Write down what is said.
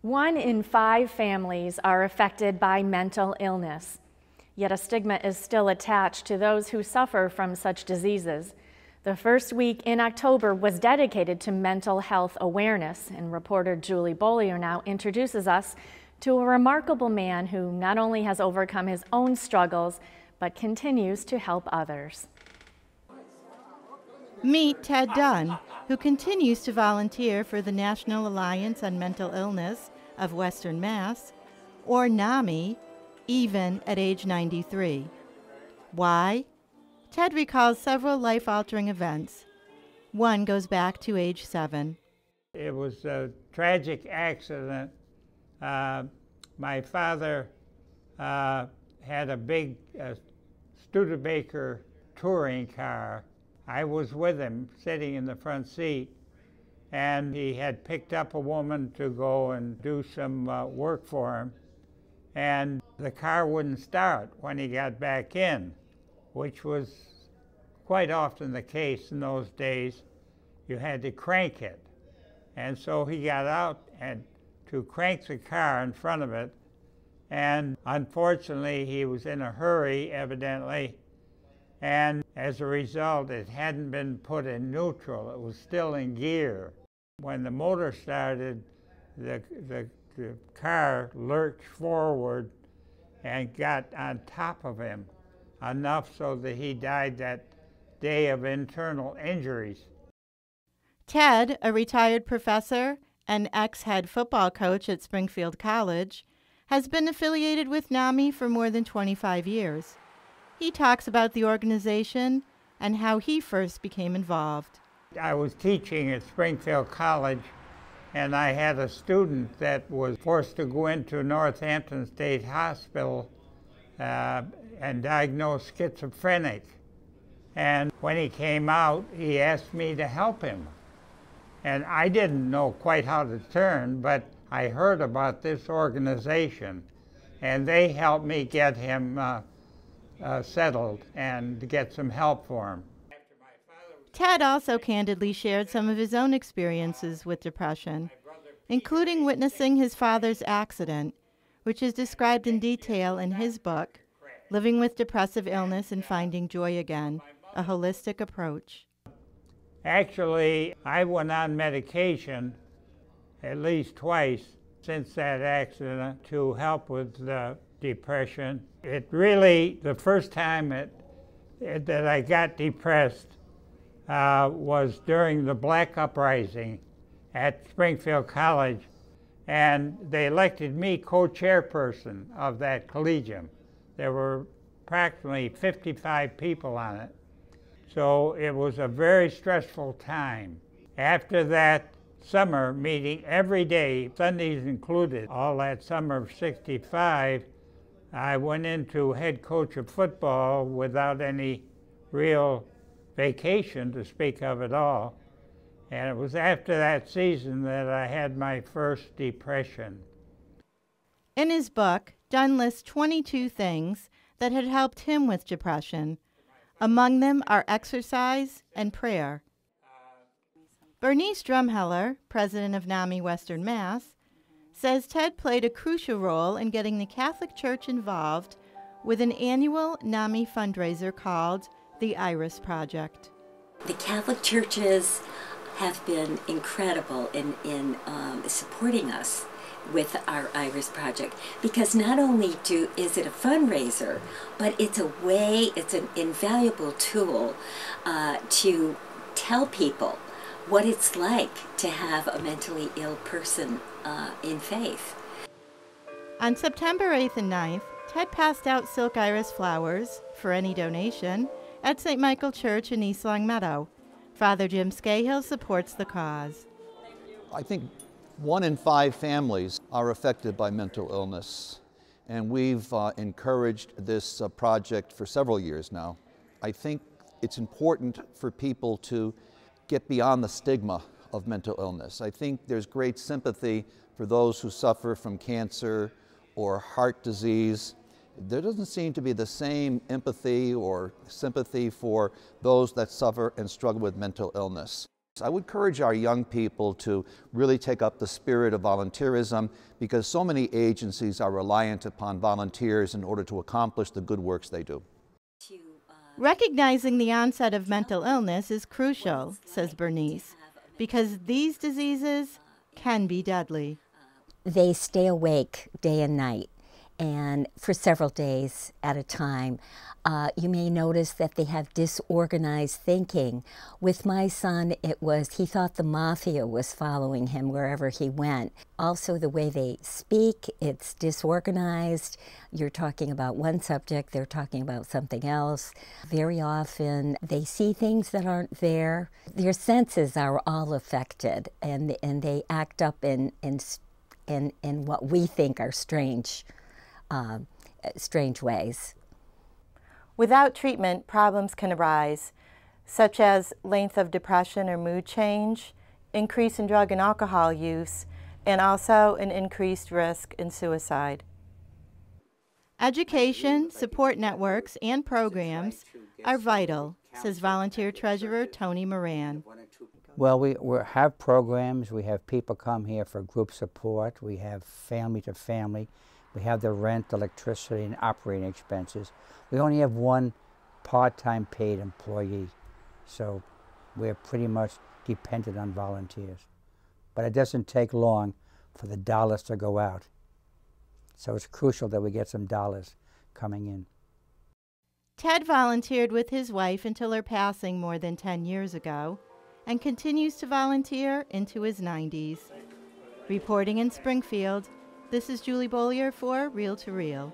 1 in 5 families are affected by mental illness, yet a stigma is still attached to those who suffer from such diseases. The first week in October was dedicated to mental health awareness, and reporter Julie Bollier now introduces us to a remarkable man who not only has overcome his own struggles, but continues to help others. Meet Ted Dunn, who continues to volunteer for the National Alliance on Mental Illness of Western Mass, or NAMI, even at age 93. Why? Ted recalls several life-altering events. One goes back to age 7. It was a tragic accident. My father had a big Studebaker touring car. I was with him, sitting in the front seat, and he had picked up a woman to go and do some work for him, and the car wouldn't start when he got back in, which was quite often the case in those days. You had to crank it, and so he got out and to crank the car in front of it, and unfortunately he was in a hurry, evidently, and as a result it hadn't been put in neutral. It was still in gear. When the motor started, the car lurched forward and got on top of him, enough so that he died that day of internal injuries. Ted, a retired professor and ex-head football coach at Springfield College, has been affiliated with NAMI for more than 25 years. He talks about the organization and how he first became involved. I was teaching at Springfield College, and I had a student that was forced to go into Northampton State Hospital and diagnosed schizophrenic. And when he came out, he asked me to help him. And I didn't know quite how to turn, but I heard about this organization, and they helped me get him settled and to get some help for him. Ted also candidly shared some of his own experiences with depression, including witnessing his father's accident, which is described in detail in his book, Living with Depressive Illness and Finding Joy Again, a Holistic Approach. Actually, I went on medication at least twice since that accident to help with the depression. It really, the first time that I got depressed was during the Black Uprising at Springfield College, and they elected me co-chairperson of that collegium. There were approximately 55 people on it. So it was a very stressful time. After that summer meeting every day, Sundays included, all that summer of '65, I went into head coach of football without any real vacation to speak of at all. And it was after that season that I had my first depression. In his book, Dunn lists 22 things that had helped him with depression. Among them are exercise and prayer. Bernice Drumheller, president of NAMI Western Mass, says Ted played a crucial role in getting the Catholic Church involved with an annual NAMI fundraiser called the Iris Project. The Catholic churches have been incredible in supporting us with our Iris Project, because not only is it a fundraiser, but it's a way, it's an invaluable tool to tell people what it's like to have a mentally ill person in faith. On September 8th and 9th, Ted passed out silk iris flowers for any donation at St. Michael Church in East Longmeadow. Father Jim Scahill supports the cause. I think 1 in 5 families are affected by mental illness, and we've encouraged this project for several years now. I think it's important for people to get beyond the stigma of mental illness. I think there's great sympathy for those who suffer from cancer or heart disease. There doesn't seem to be the same empathy or sympathy for those that suffer and struggle with mental illness. I would encourage our young people to really take up the spirit of volunteerism, because so many agencies are reliant upon volunteers in order to accomplish the good works they do. Recognizing the onset of mental illness is crucial, says Bernice, because these diseases can be deadly. They stay awake day and night, and for several days at a time. You may notice that they have disorganized thinking. With my son, he thought the mafia was following him wherever he went. Also, the way they speak, it's disorganized. You're talking about one subject, they're talking about something else. Very often, they see things that aren't there. Their senses are all affected, and they act up in what we think are strange ways. Without treatment, problems can arise, such as length of depression or mood change, increase in drug and alcohol use, and also an increased risk in suicide. Education, support networks, and programs are vital, says volunteer treasurer Tony Moran. Well, we have programs. We have people come here for group support. We have family to family. We have the rent, electricity, and operating expenses. We only have one part-time paid employee, so we're pretty much dependent on volunteers. But it doesn't take long for the dollars to go out. So it's crucial that we get some dollars coming in. Ted volunteered with his wife until her passing more than 10 years ago, and continues to volunteer into his 90s. Reporting in Springfield, this is Julie Bollier for Reel to Reel.